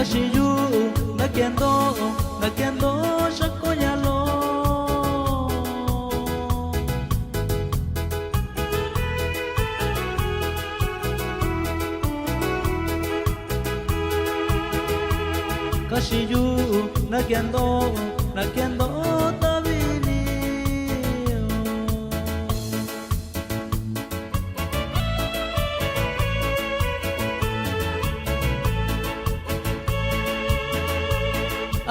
kashiyu nakiendo shakonyalo kashiyu nakiendo tabini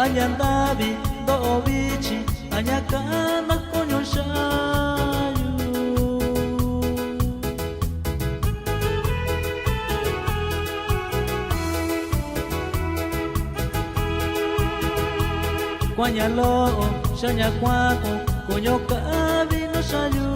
Anyandabi do bichi anyakana konyoshayu Kwanyalo shanya kwako konyoka vino shayu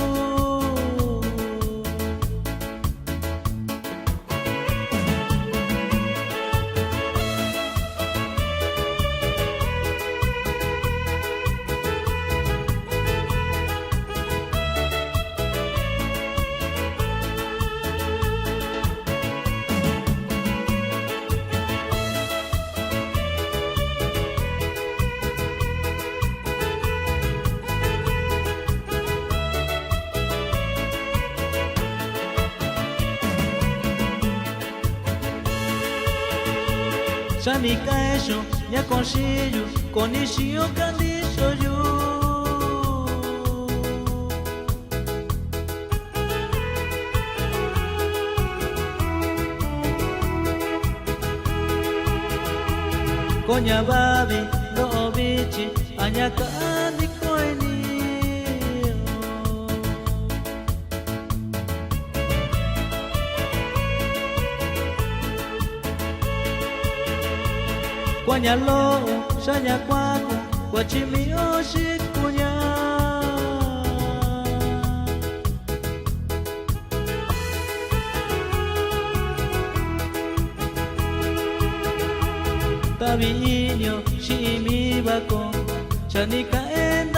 Shani kaesho nyakonshiyu konishiyo kandisho yu Konya babi do bichi anyakani koini Kwanyalo shanya kwako kwa chimio shikunya Tabi inyo shimi bako chanika enda